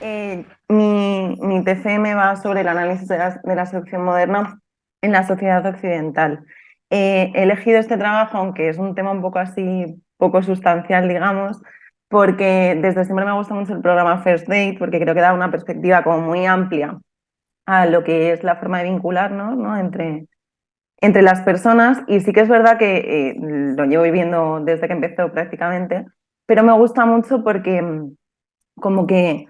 Mi TCM va sobre el análisis de la seducción moderna en la sociedad occidental. He elegido este trabajo, aunque es un tema un poco así, poco sustancial, digamos, porque desde siempre me gusta mucho el programa First Date, porque creo que da una perspectiva como muy amplia a lo que es la forma de vincularnos, ¿no? Entre las personas. Y sí que es verdad que lo llevo viviendo desde que empezó prácticamente, pero me gusta mucho porque como que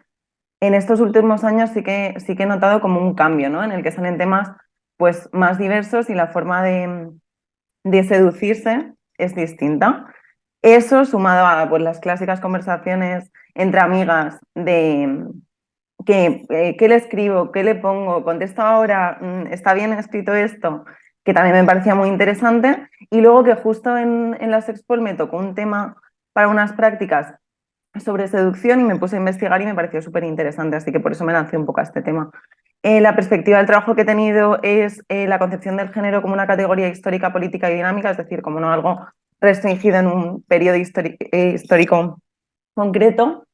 en estos últimos años sí que he notado como un cambio, ¿no? En el que salen temas pues más diversos y la forma de seducirse es distinta. Eso sumado a pues, las clásicas conversaciones entre amigas de qué le escribo, qué le pongo, contesto ahora, está bien escrito esto, que también me parecía muy interesante. Y luego que justo en la Sexpol me tocó un tema para unas prácticas sobre seducción y me puse a investigar y me pareció súper interesante, así que por eso me lancé un poco a este tema. La perspectiva del trabajo que he tenido es la concepción del género como una categoría histórica, política y dinámica, es decir, como no algo restringido en un periodo histórico concreto,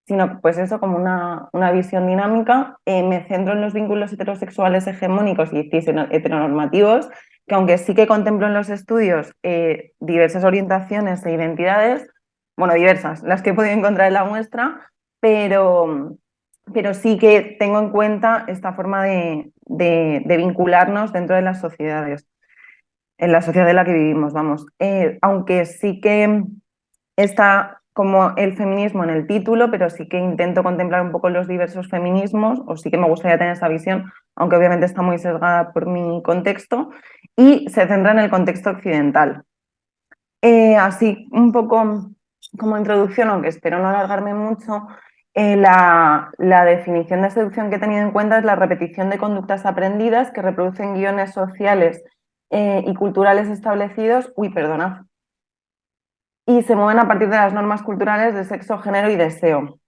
sino pues eso como una visión dinámica. Me centro en los vínculos heterosexuales hegemónicos y heteronormativos, que aunque sí que contemplo en los estudios diversas orientaciones e identidades, bueno, diversas, las que he podido encontrar en la muestra, pero, pero sí que tengo en cuenta esta forma de vincularnos dentro de las sociedades, en la sociedad en la que vivimos, vamos. Aunque sí que está como el feminismo en el título, pero sí que intento contemplar un poco los diversos feminismos, o sí que me gustaría tener esa visión, aunque obviamente está muy sesgada por mi contexto, y se centra en el contexto occidental. Así, un poco como introducción, aunque espero no alargarme mucho, la definición de seducción que he tenido en cuenta es la repetición de conductas aprendidas que reproducen guiones sociales y culturales establecidos, perdona, y se mueven a partir de las normas culturales de sexo, género y deseo.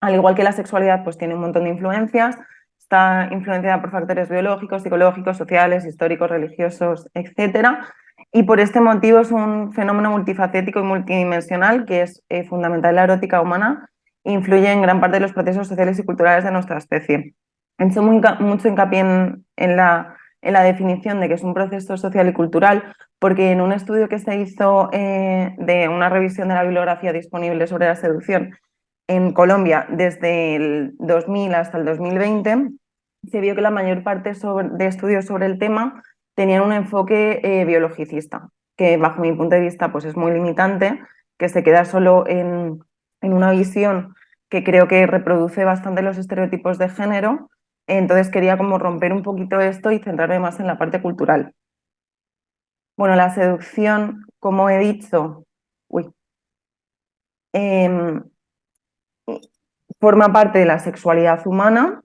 Al igual que la sexualidad, pues tiene un montón de influencias, está influenciada por factores biológicos, psicológicos, sociales, históricos, religiosos, etcétera. Y por este motivo es un fenómeno multifacético y multidimensional que es fundamental en la erótica humana e influye en gran parte de los procesos sociales y culturales de nuestra especie. He hecho mucho hincapié en la definición de que es un proceso social y cultural, porque en un estudio que se hizo de una revisión de la bibliografía disponible sobre la seducción en Colombia desde el 2000 hasta el 2020, se vio que la mayor parte de estudios sobre el tema tenían un enfoque biologicista, que bajo mi punto de vista pues es muy limitante, que se queda solo en una visión que creo que reproduce bastante los estereotipos de género. Entonces quería como romper un poquito esto y centrarme más en la parte cultural. Bueno, la seducción, como he dicho, uy, em, forma parte de la sexualidad humana,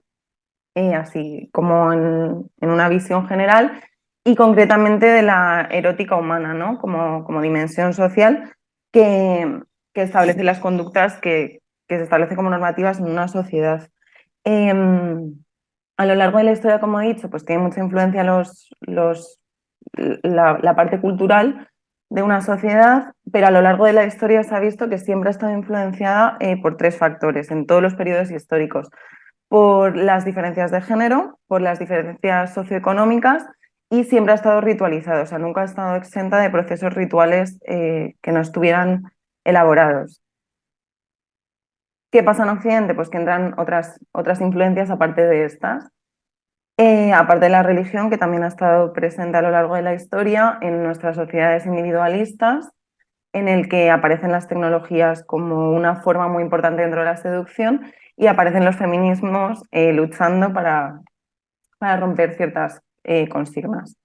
así como en una visión general, y concretamente de la erótica humana, ¿no? Como dimensión social que, que establece las conductas que se establecen como normativas en una sociedad. Em, a lo largo de la historia, como he dicho, pues tiene mucha influencia la parte cultural de una sociedad, pero a lo largo de la historia se ha visto que siempre ha estado influenciada por tres factores en todos los periodos históricos: por las diferencias de género, por las diferencias socioeconómicas y siempre ha estado ritualizado, o sea, nunca ha estado exenta de procesos rituales que no estuvieran elaborados. ¿Qué pasa en Occidente? Pues que entran otras influencias aparte de estas. Aparte de la religión, que también ha estado presente a lo largo de la historia en nuestras sociedades individualistas, en el que aparecen las tecnologías como una forma muy importante dentro de la seducción y aparecen los feminismos luchando para romper ciertas consignas.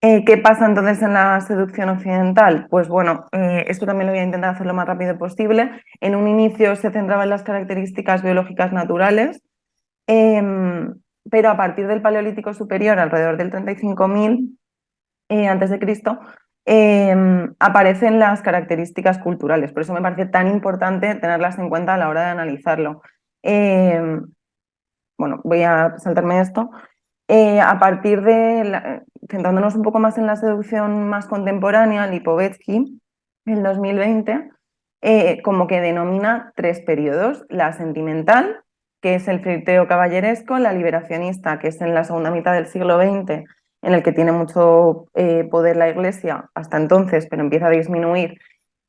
¿Qué pasa entonces en la seducción occidental? Pues bueno, esto también lo voy a intentar hacer lo más rápido posible. En un inicio se centraba en las características biológicas naturales, pero a partir del Paleolítico Superior, alrededor del 35.000 antes de Cristo, aparecen las características culturales. Por eso me parece tan importante tenerlas en cuenta a la hora de analizarlo. Eh, bueno, voy a saltarme esto. A partir centrándonos un poco más en la seducción más contemporánea, Lipovetsky, en 2020, como que denomina tres periodos: la sentimental, que es el flirteo caballeresco, la liberacionista, que es en la segunda mitad del siglo XX, en el que tiene mucho poder la Iglesia hasta entonces, pero empieza a disminuir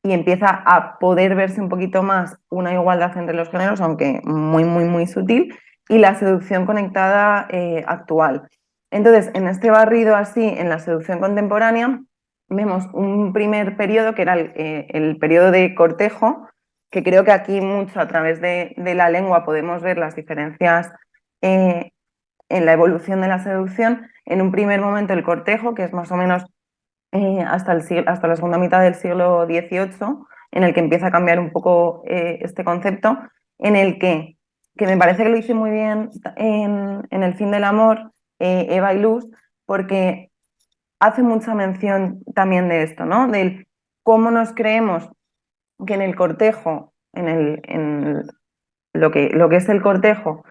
y empieza a poder verse un poquito más una igualdad entre los géneros, aunque muy, muy, muy sutil, y la seducción conectada actual. Entonces, en este barrido así, en la seducción contemporánea, vemos un primer periodo que era el periodo de cortejo, que creo que aquí mucho a través de la lengua podemos ver las diferencias eh, en la evolución de la seducción. En un primer momento el cortejo, que es más o menos hasta la segunda mitad del siglo XVIII, en el que empieza a cambiar un poco este concepto, en el que me parece que lo hice muy bien en El fin del amor, Eva Illouz, porque hace mucha mención también de esto, ¿no? Del cómo nos creemos que en el cortejo, en lo que es el cortejo,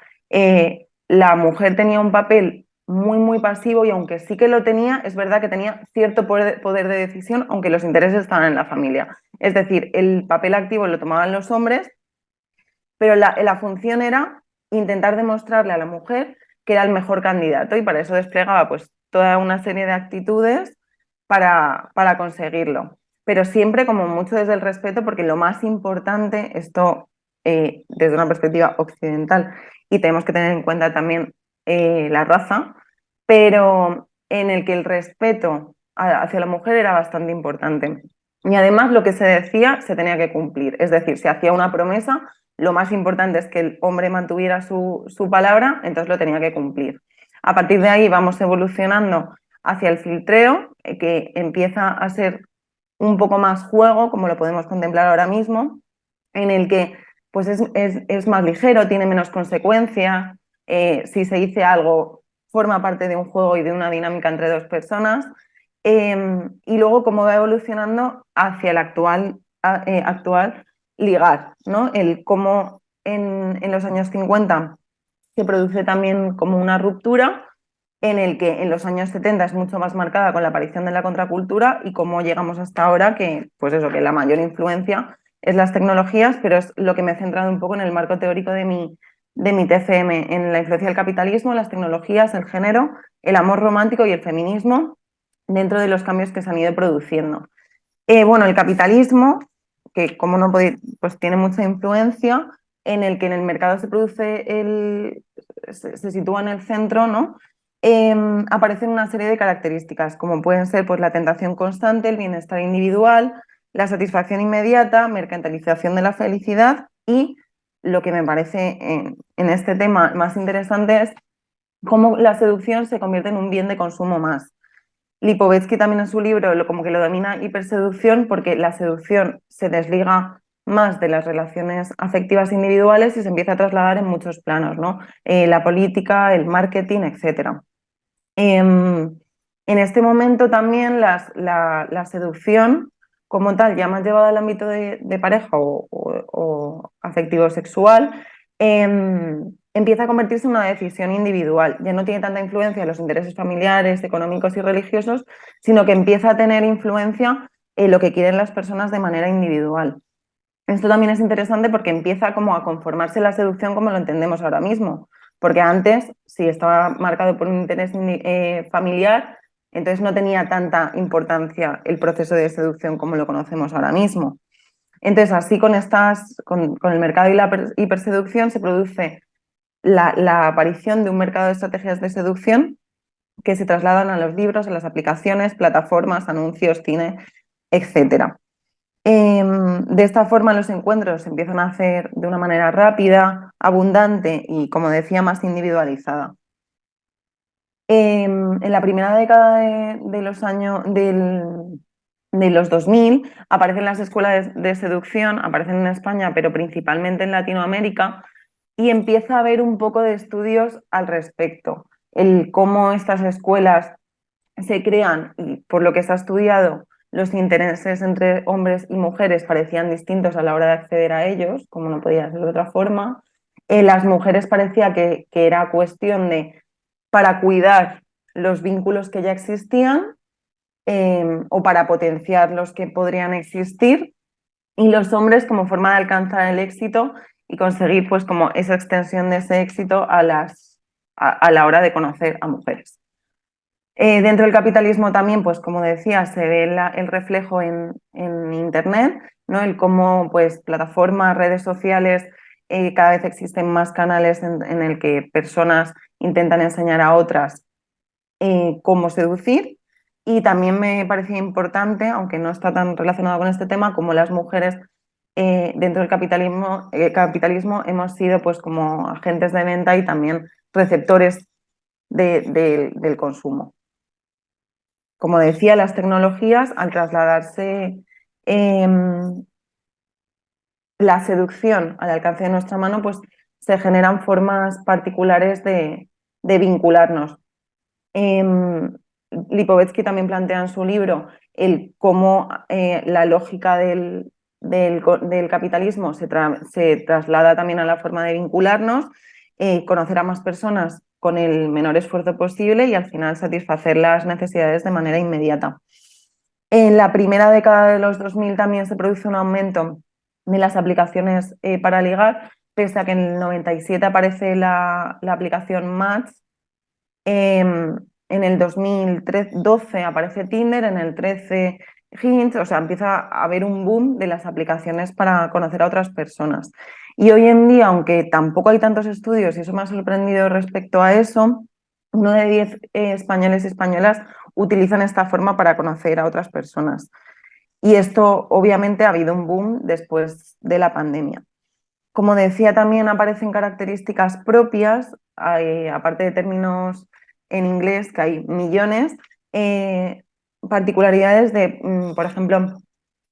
la mujer tenía un papel muy, muy pasivo y aunque sí que lo tenía, es verdad que tenía cierto poder de decisión, aunque los intereses estaban en la familia. Es decir, el papel activo lo tomaban los hombres, pero la función era intentar demostrarle a la mujer que era el mejor candidato y para eso desplegaba pues toda una serie de actitudes para conseguirlo. Pero siempre como mucho desde el respeto, porque lo más importante, esto desde una perspectiva occidental, y tenemos que tener en cuenta también la raza, pero en el que el respeto hacia la mujer era bastante importante. Y además lo que se decía se tenía que cumplir, es decir, se hacía una promesa, lo más importante es que el hombre mantuviera su palabra, entonces lo tenía que cumplir. A partir de ahí vamos evolucionando hacia el filtreo, que empieza a ser un poco más juego, como lo podemos contemplar ahora mismo, en el que pues es más ligero, tiene menos consecuencias, si se dice algo forma parte de un juego y de una dinámica entre dos personas, y luego cómo va evolucionando hacia el actual ligar, ¿no? El cómo en los años 50 se produce también como una ruptura en el que en los años 70 es mucho más marcada con la aparición de la contracultura y cómo llegamos hasta ahora, que pues eso, que la mayor influencia es las tecnologías, pero es lo que me he centrado un poco en el marco teórico de mi TFM, en la influencia del capitalismo, las tecnologías, el género, el amor romántico y el feminismo dentro de los cambios que se han ido produciendo. Bueno, el capitalismo, que como no podéis, pues tiene mucha influencia, en el que en el mercado se produce se sitúa en el centro, ¿no? Aparecen una serie de características, como pueden ser pues, la tentación constante, el bienestar individual, la satisfacción inmediata, mercantilización de la felicidad y lo que me parece en este tema más interesante es cómo la seducción se convierte en un bien de consumo más. Lipovetsky también en su libro como que lo domina hiperseducción porque la seducción se desliga más de las relaciones afectivas individuales y se empieza a trasladar en muchos planos, ¿no? La política, el marketing, etcétera. En este momento también la seducción como tal, ya más llevada al ámbito de pareja o afectivo sexual, empieza a convertirse en una decisión individual. Ya no tiene tanta influencia en los intereses familiares, económicos y religiosos, sino que empieza a tener influencia en lo que quieren las personas de manera individual. Esto también es interesante porque empieza como a conformarse la seducción como lo entendemos ahora mismo, porque antes, si estaba marcado por un interés familiar, entonces no tenía tanta importancia el proceso de seducción como lo conocemos ahora mismo. Entonces, así con el mercado y la hiperseducción se produce la aparición de un mercado de estrategias de seducción que se trasladan a los libros, a las aplicaciones, plataformas, anuncios, cine, etcétera. De esta forma los encuentros se empiezan a hacer de una manera rápida, abundante y, como decía, más individualizada. En la primera década de los años de los 2000 aparecen las escuelas de seducción, aparecen en España, pero principalmente en Latinoamérica, y empieza a haber un poco de estudios al respecto, el cómo estas escuelas se crean y por lo que se ha estudiado los intereses entre hombres y mujeres parecían distintos a la hora de acceder a ellos, como no podía ser de otra forma. Las mujeres parecía que era cuestión de para cuidar los vínculos que ya existían o para potenciar los que podrían existir y los hombres como forma de alcanzar el éxito y conseguir pues como esa extensión de ese éxito a la hora de conocer a mujeres. Dentro del capitalismo también, pues como decía, se ve el reflejo en Internet, ¿no? El cómo pues, plataformas, redes sociales, cada vez existen más canales en el que personas intentan enseñar a otras cómo seducir. Y también me parecía importante, aunque no está tan relacionado con este tema, como las mujeres dentro del capitalismo hemos sido pues como agentes de venta y también receptores del consumo. Como decía, las tecnologías, al trasladarse la seducción al alcance de nuestra mano, pues se generan formas particulares de vincularnos. Lipovetsky también plantea en su libro el cómo la lógica del capitalismo se traslada también a la forma de vincularnos, conocer a más personas con el menor esfuerzo posible y al final satisfacer las necesidades de manera inmediata. En la primera década de los 2000 también se produce un aumento de las aplicaciones para ligar, pese a que en el 97 aparece la aplicación Match. En el 2012 aparece Tinder, en el 13 Hinge, o sea, empieza a haber un boom de las aplicaciones para conocer a otras personas. Y hoy en día, aunque tampoco hay tantos estudios, y eso me ha sorprendido respecto a eso, 1 de 10 españoles y españolas utilizan esta forma para conocer a otras personas. Y esto, obviamente, ha habido un boom después de la pandemia. Como decía, también aparecen características propias, aparte de términos en inglés, que hay millones, particularidades de, por ejemplo,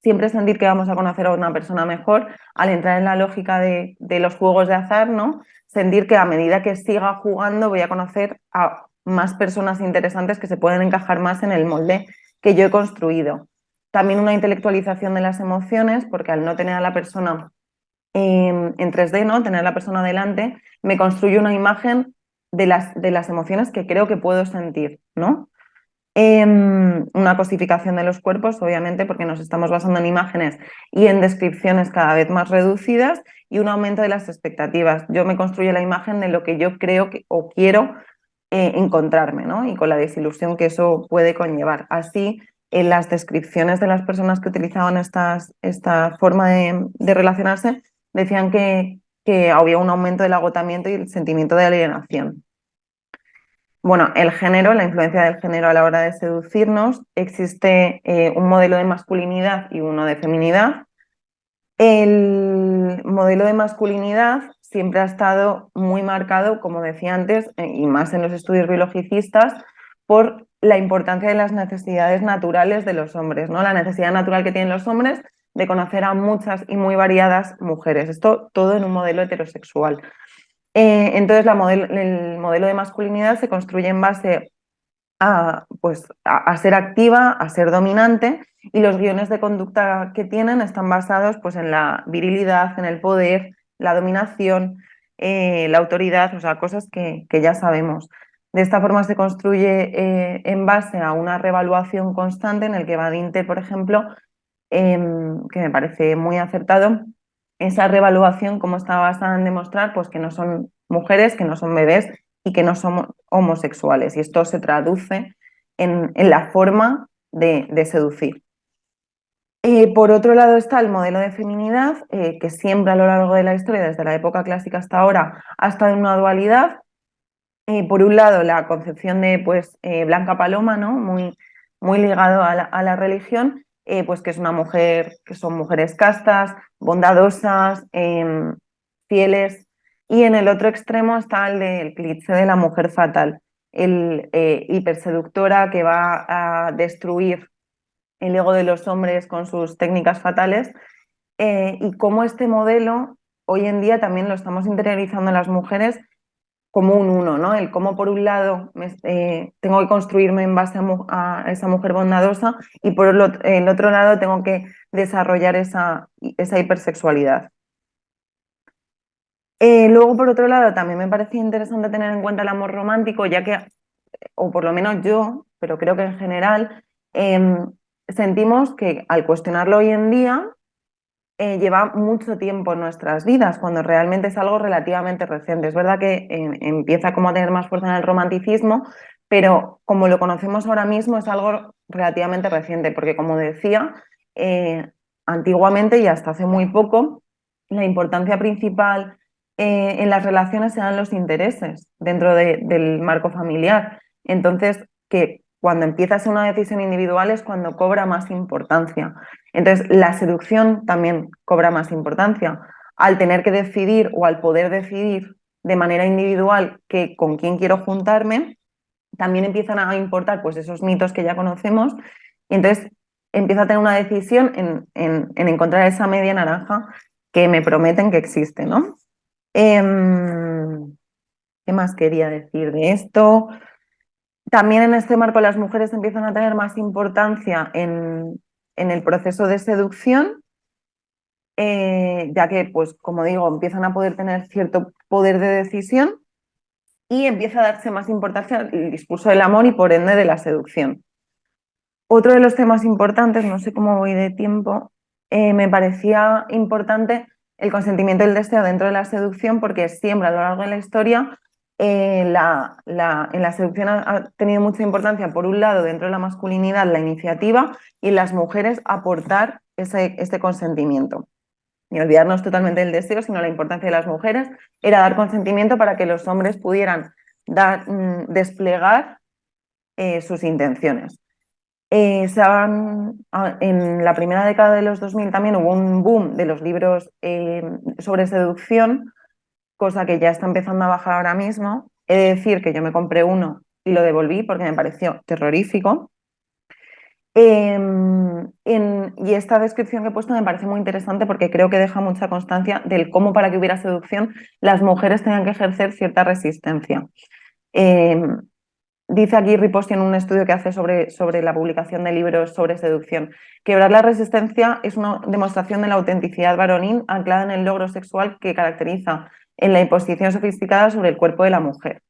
siempre sentir que vamos a conocer a una persona mejor al entrar en la lógica de los juegos de azar, ¿no? Sentir que a medida que siga jugando voy a conocer a más personas interesantes que se pueden encajar más en el molde que yo he construido. También una intelectualización de las emociones, porque al no tener a la persona en 3D, ¿no? Tener a la persona delante, me construye una imagen de las emociones que creo que puedo sentir, ¿no? Una cosificación de los cuerpos, obviamente, porque nos estamos basando en imágenes y en descripciones cada vez más reducidas, y un aumento de las expectativas. Yo me construyo la imagen de lo que yo creo o quiero encontrarme, ¿no? Y con la desilusión que eso puede conllevar. Así, en las descripciones de las personas que utilizaban esta forma de relacionarse, decían que había un aumento del agotamiento y el sentimiento de alienación. Bueno, el género, la influencia del género a la hora de seducirnos, existe un modelo de masculinidad y uno de feminidad. El modelo de masculinidad siempre ha estado muy marcado, como decía antes, y más en los estudios biologicistas, por la importancia de las necesidades naturales de los hombres, ¿no? La necesidad natural que tienen los hombres de conocer a muchas y muy variadas mujeres. Esto todo en un modelo heterosexual. Entonces, el modelo de masculinidad se construye en base pues, a ser activa, a ser dominante, y los guiones de conducta que tienen están basados pues, en la virilidad, en el poder, la dominación, la autoridad, o sea, cosas que ya sabemos. De esta forma se construye en base a una revaluación constante en el que Badinte, por ejemplo, que me parece muy acertado, esa revaluación como está basada en demostrar pues, que no son mujeres, que no son bebés y que no son homosexuales. Y esto se traduce en la forma de seducir. Por otro lado está el modelo de feminidad, que siempre a lo largo de la historia, desde la época clásica hasta ahora, ha estado en una dualidad. Por un lado, la concepción de pues, Blanca Paloma, ¿no? Muy ligado a la religión, pues que es una mujer, que son mujeres castas, bondadosas, fieles. Y en el otro extremo está el del cliché de la mujer fatal, el hiperseductora que va a destruir el ego de los hombres con sus técnicas fatales, y cómo este modelo hoy en día también lo estamos interiorizando en las mujeres como un uno, ¿no? El cómo por un lado tengo que construirme en base a esa mujer bondadosa y por el otro lado tengo que desarrollar esa hipersexualidad. Luego, por otro lado, también me parecía interesante tener en cuenta el amor romántico, ya que, o por lo menos yo, pero creo que en general, sentimos que al cuestionarlo hoy en día, lleva mucho tiempo en nuestras vidas, cuando realmente es algo relativamente reciente. Es verdad que empieza como a tener más fuerza en el romanticismo, pero como lo conocemos ahora mismo es algo relativamente reciente, porque como decía, antiguamente y hasta hace muy poco, la importancia principal en las relaciones eran los intereses dentro del marco familiar. Entonces, que cuando empieza a ser una decisión individual es cuando cobra más importancia. Entonces, la seducción también cobra más importancia. Al tener que decidir o al poder decidir de manera individual con quién quiero juntarme, también empiezan a importar pues, esos mitos que ya conocemos y entonces empiezo a tener una decisión en encontrar esa media naranja que me prometen que existe, ¿no? ¿Qué más quería decir de esto? También en este marco las mujeres empiezan a tener más importancia en el proceso de seducción, ya que, pues, como digo, empiezan a poder tener cierto poder de decisión y empieza a darse más importancia al discurso del amor y por ende de la seducción. Otro de los temas importantes, no sé cómo voy de tiempo, me parecía importante el consentimiento y el deseo dentro de la seducción, porque siempre a lo largo de la historia en la seducción ha tenido mucha importancia, por un lado, dentro de la masculinidad, la iniciativa y en las mujeres aportar este consentimiento. Y olvidarnos totalmente del deseo, sino la importancia de las mujeres era dar consentimiento para que los hombres pudieran desplegar sus intenciones. En la primera década de los 2000 también hubo un boom de los libros sobre seducción, cosa que ya está empezando a bajar ahora mismo. He de decir que yo me compré uno y lo devolví porque me pareció terrorífico. Y esta descripción que he puesto me parece muy interesante porque creo que deja mucha constancia del cómo para que hubiera seducción las mujeres tenían que ejercer cierta resistencia. Dice aquí Riposti en un estudio que hace sobre la publicación de libros sobre seducción: quebrar la resistencia es una demostración de la autenticidad varonil anclada en el logro sexual que caracteriza en la imposición sofisticada sobre el cuerpo de la mujer.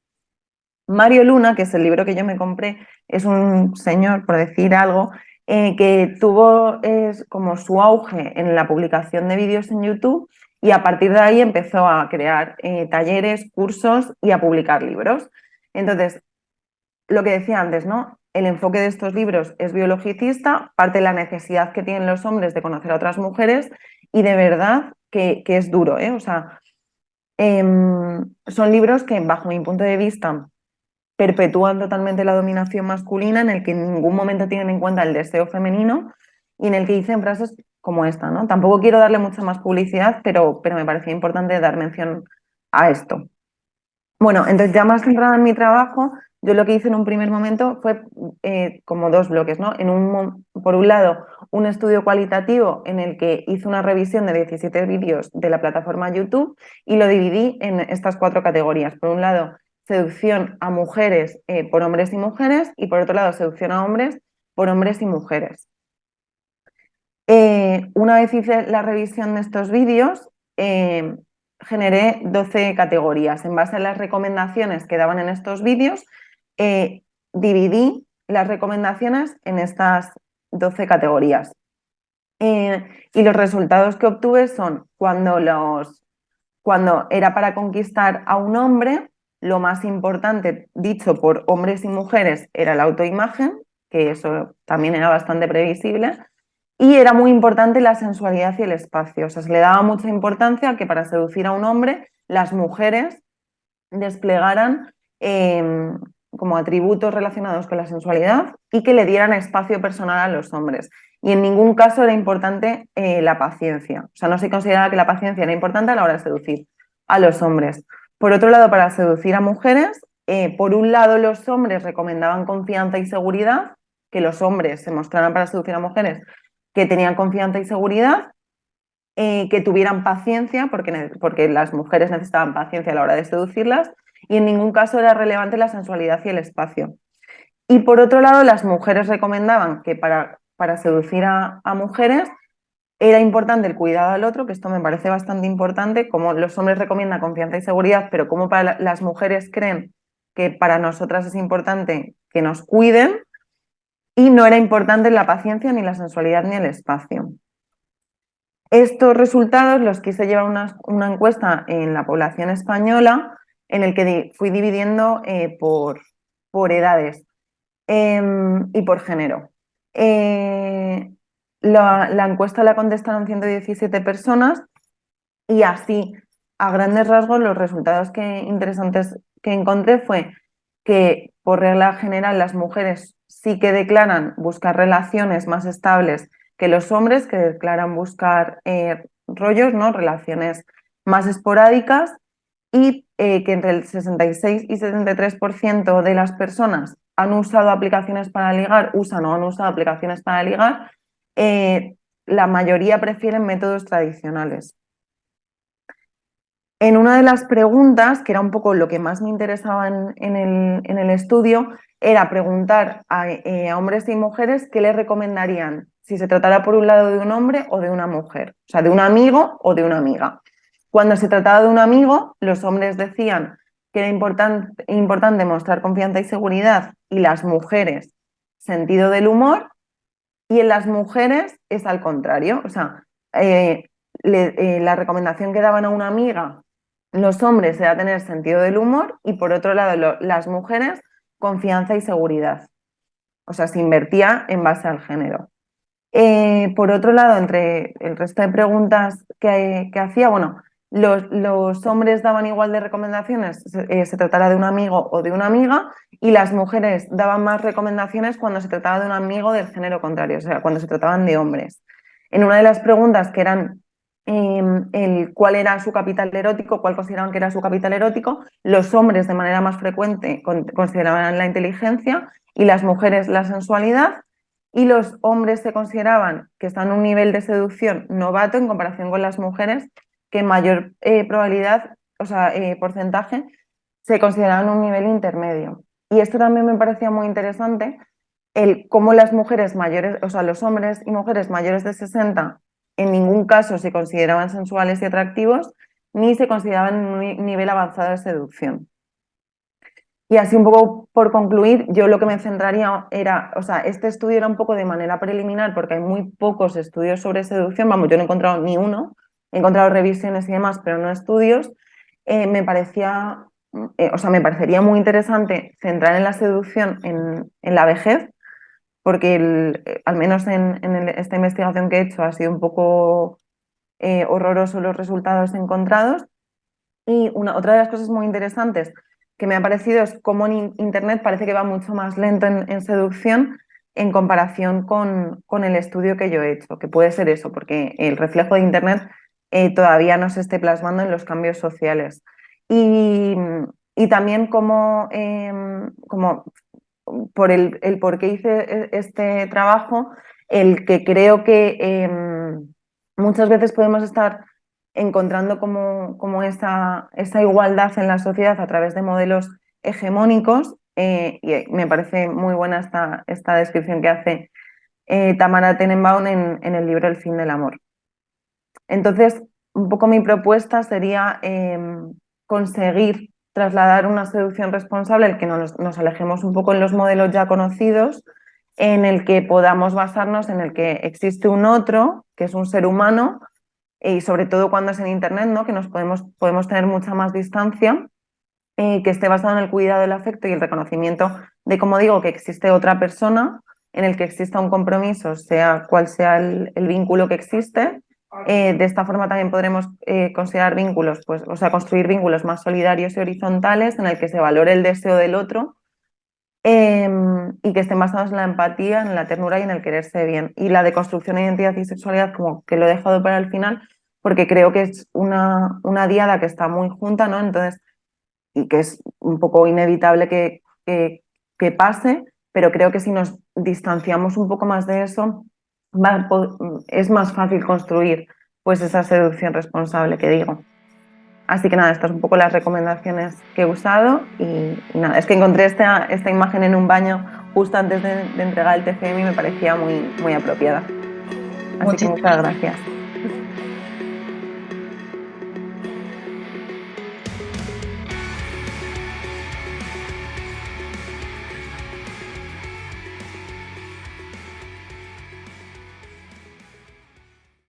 Mario Luna, que es el libro que yo me compré, es un señor, por decir algo, que tuvo como su auge en la publicación de vídeos en YouTube y a partir de ahí empezó a crear talleres, cursos y a publicar libros. Entonces, lo que decía antes, ¿no? El enfoque de estos libros es biologicista, parte de la necesidad que tienen los hombres de conocer a otras mujeres y de verdad que es duro, ¿eh? O sea, son libros que, bajo mi punto de vista, perpetúan totalmente la dominación masculina, en el que en ningún momento tienen en cuenta el deseo femenino y en el que dicen frases como esta, ¿no? Tampoco quiero darle mucha más publicidad, pero me parecía importante dar mención a esto. Bueno, entonces ya más centrada en mi trabajo, yo lo que hice en un primer momento fue como dos bloques, ¿no? Por un lado, un estudio cualitativo en el que hice una revisión de 17 vídeos de la plataforma YouTube y lo dividí en estas 4 categorías. Por un lado, seducción a mujeres por hombres y mujeres y por otro lado, seducción a hombres por hombres y mujeres. Una vez hice la revisión de estos vídeos, generé 12 categorías. En base a las recomendaciones que daban en estos vídeos, dividí las recomendaciones en estas 12 categorías. Y los resultados que obtuve son cuando era para conquistar a un hombre, lo más importante, dicho por hombres y mujeres, era la autoimagen, que eso también era bastante previsible. Y era muy importante la sensualidad y el espacio. O sea, se le daba mucha importancia a que para seducir a un hombre, las mujeres desplegaran como atributos relacionados con la sensualidad y que le dieran espacio personal a los hombres. Y en ningún caso era importante la paciencia. O sea, no se consideraba que la paciencia era importante a la hora de seducir a los hombres. Por otro lado, para seducir a mujeres, por un lado los hombres recomendaban confianza y seguridad, que los hombres se mostraran para seducir a mujeres que tenían confianza y seguridad, que tuvieran paciencia, porque las mujeres necesitaban paciencia a la hora de seducirlas, y en ningún caso era relevante la sensualidad y el espacio. Y por otro lado, las mujeres recomendaban que para seducir a mujeres era importante el cuidado al otro, que esto me parece bastante importante, como los hombres recomiendan confianza y seguridad, pero como para las mujeres creen que para nosotras es importante que nos cuiden, y no era importante la paciencia, ni la sensualidad, ni el espacio. Estos resultados los quise llevar una encuesta en la población española en el que fui dividiendo por edades y por género. La encuesta la contestaron 117 personas y así, a grandes rasgos, los resultados interesantes que encontré fue que, por regla general, las mujeres sí que declaran buscar relaciones más estables que los hombres, que declaran buscar rollos, ¿no? Relaciones más esporádicas, y que entre el 66 y 73% de las personas han usado aplicaciones para ligar, usan o han usado aplicaciones para ligar, la mayoría prefieren métodos tradicionales. En una de las preguntas, que era un poco lo que más me interesaba en el estudio, era preguntar a hombres y mujeres qué les recomendarían si se tratara por un lado de un hombre o de una mujer, o sea, de un amigo o de una amiga. Cuando se trataba de un amigo, los hombres decían que era importante mostrar confianza y seguridad, y las mujeres sentido del humor, y en las mujeres es al contrario, o sea, la recomendación que daban a una amiga los hombres era tener sentido del humor, y por otro lado las mujeres confianza y seguridad. O sea, se invertía en base al género. Por otro lado, entre el resto de preguntas que hacía, bueno, los hombres daban igual de recomendaciones, se tratara de un amigo o de una amiga, y las mujeres daban más recomendaciones cuando se trataba de un amigo del género contrario, o sea, cuando se trataban de hombres. En una de las preguntas, que eran cuál era su capital erótico, cuál consideraban que era su capital erótico, los hombres de manera más frecuente consideraban la inteligencia y las mujeres la sensualidad, y los hombres se consideraban que están en un nivel de seducción novato en comparación con las mujeres, que en mayor probabilidad, o sea, porcentaje, se consideraban un nivel intermedio. Y esto también me parecía muy interesante, el cómo las mujeres mayores, o sea, los hombres y mujeres mayores de 60 en ningún caso se consideraban sensuales y atractivos, ni se consideraban en un nivel avanzado de seducción. Y así, un poco por concluir, yo lo que me centraría era, o sea, este estudio era un poco de manera preliminar porque hay muy pocos estudios sobre seducción, vamos, yo no he encontrado ni uno, he encontrado revisiones y demás, pero no estudios. Me parecía, o sea, me parecería muy interesante centrar en la seducción en la vejez, porque al menos en esta investigación que he hecho ha sido un poco horroroso los resultados encontrados. Y otra de las cosas muy interesantes que me ha parecido es cómo en Internet parece que va mucho más lento en seducción en comparación con el estudio que yo he hecho, que puede ser eso, porque el reflejo de Internet todavía no se esté plasmando en los cambios sociales. Y, y también como por el por qué hice este trabajo, el que creo que muchas veces podemos estar encontrando como esa igualdad en la sociedad a través de modelos hegemónicos, y me parece muy buena esta descripción que hace Tamara Tenenbaum en el libro El fin del amor. Entonces, un poco mi propuesta sería conseguir trasladar una seducción responsable, el que nos alejemos un poco en los modelos ya conocidos, en el que podamos basarnos en el que existe un otro, que es un ser humano, y sobre todo cuando es en Internet, ¿no? Que podemos tener mucha más distancia, que esté basado en el cuidado, el afecto y el reconocimiento de, como digo, que existe otra persona, en el que exista un compromiso, sea cual sea el vínculo que existe. De esta forma también podremos considerar vínculos, pues, o sea, construir vínculos más solidarios y horizontales, en el que se valore el deseo del otro, y que estén basados en la empatía, en la ternura y en el quererse bien. Y la deconstrucción de identidad y sexualidad, como que lo he dejado para el final, porque creo que es una diada que está muy junta, ¿no? Entonces, y que es un poco inevitable que pase, pero creo que si nos distanciamos un poco más de eso, es más fácil construir pues esa seducción responsable que digo. Así que nada, estas son un poco las recomendaciones que he usado, y nada, es que encontré esta imagen en un baño justo antes de entregar el TFM y me parecía muy, muy apropiada. Así que muchas gracias.